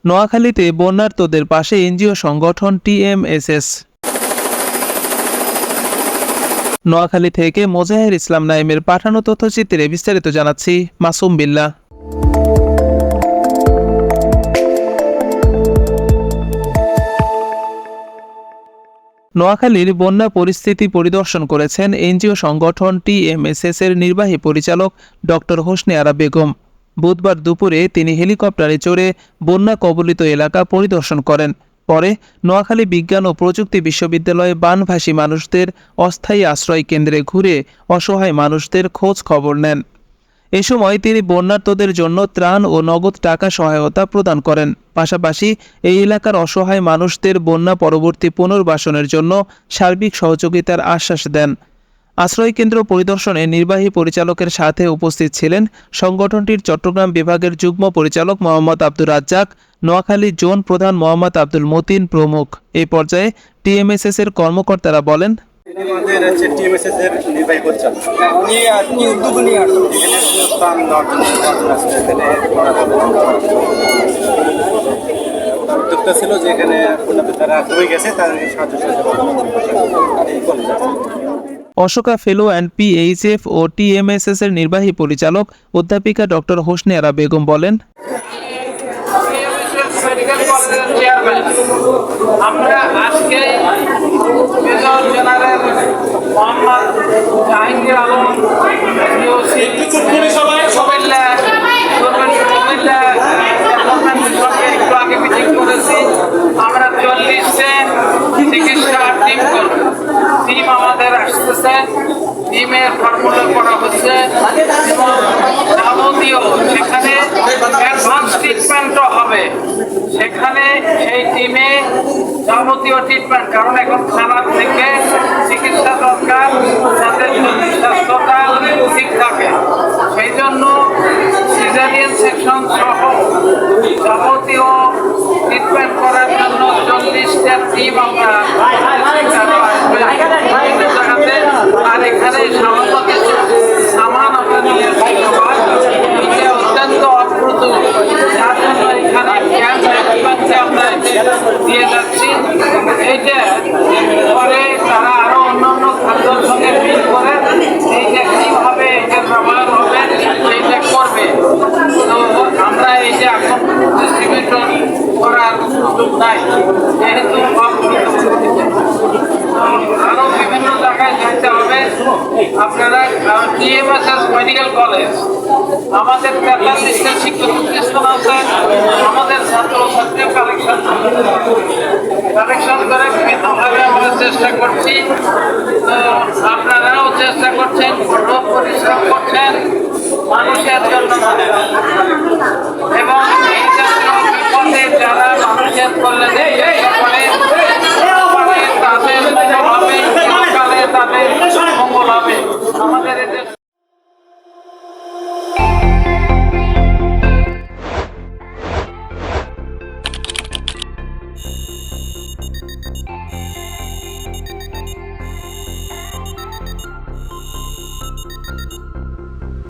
নোয়াখালীতে বন্যার্তদের পাশে এনজিও সংগঠন টিএমএসএস। নোয়াখালী থেকে মোজাহের ইসলাম নাইমের পাঠানো তথ্যচিত্রে বিস্তারিত জানাচ্ছি মাসুম বিল্লাহ। নোয়াখালীর বন্যা পরিস্থিতি পরিদর্শন করেছেন এনজিও সংগঠন টিএমএসএস এর নির্বাহী পরিচালক ডক্টর হোসনে আরা বেগম। বুধবার দুপুরে তিনি হেলিকপ্টারে চড়ে বন্যা কবলিত এলাকা পরিদর্শন করেন। পরে নোয়াখালী বিজ্ঞান ও প্রযুক্তি বিশ্ববিদ্যালয়ে বানভাসী মানুষদের অস্থায়ী আশ্রয় কেন্দ্রে ঘুরে অসহায় মানুষদের খোঁজ খবর নেন। এ সময় তিনি বন্যার্তদের জন্য ত্রাণ ও নগদ টাকা সহায়তা প্রদান করেন। পাশাপাশি এই এলাকার অসহায় মানুষদের বন্যা পরবর্তী পুনর্বাসনের জন্য সার্বিক সহযোগিতার আশ্বাস দেন। আশ্রয়কেন্দ্র পরিদর্শনে নির্বাহী পরিচালকের সাথে উপস্থিত ছিলেন সংগঠনটির চট্টগ্রাম বিভাগের যুগ্ম পরিচালক মোহাম্মদ আব্দুর রাজ্জাক, নোয়াখালী জোন প্রধান মোহাম্মদ আব্দুল মতিন প্রমুখ। এই পর্যায়ে টিএমএসএস এর কর্মকর্তারা বলেন, উদ্যোগটা ছিল যে এখানে যারা ডুবে গেছে তাদের সাহায্য অশোকা ফেলো অ্যান্ড পিএইচএফ ও টিএমএসএস এর নির্বাহী পরিচালক অধ্যাপিকা ডক্টর হোসনে আরা বেগম বলেন, আমরা আজকে মেজর জেনারেল মোহাম্মদ জাহাঙ্গীর আলম একটু আগে মিটিং করেছি। আমরা 40 জন চিকিৎসা টিম করব। টিম আমাদের আসতেছে, টিমের ফর্মুলা করা হচ্ছে এবং যাবতীয় সেখানে অ্যাডভান্স ট্রিটমেন্টও হবে। সেখানে সেই টিমে যাবতীয় ট্রিটমেন্ট, কারণ এখন খাবার থেকে চিকিৎসা দরকার যাতে স্বাস্থ্যটা ঠিক থাকে। সেই জন্য সিজারিয়ান সেকশন সহ যাবতীয় ট্রিটমেন্ট করার জন্য 40টা টিম আমরা জায়গাতে, আর এখানে সামান্য কিছু সামান আমরা নিয়ে অত্যন্ত অপ্রত, যার জন্য এখানে আমরা দিয়ে যাচ্ছি। এইটা পরে তারা আরো অন্যান্য খাদ্যর সঙ্গে মিল করে এইটা কিভাবে এটার ব্যবহার হবে সেইটা করবে। তো আমরা এইটা এখন ডিস্ট্রিবিউশন করার সুযোগ নাই, যেহেতু আরো বিভিন্ন জায়গায় যাইতে হবে। আপনারা টিএমএসএস মেডিকেল কলেজ, আমাদের 43টা শিক্ষা প্রতিষ্ঠান আছে, আমাদের ছাত্রছাত্রী কালেকশন করে আমরা চেষ্টা করছি। তো আপনারাও চেষ্টা করছেন, পরিশ্রম করছেন মানুষের জন্য।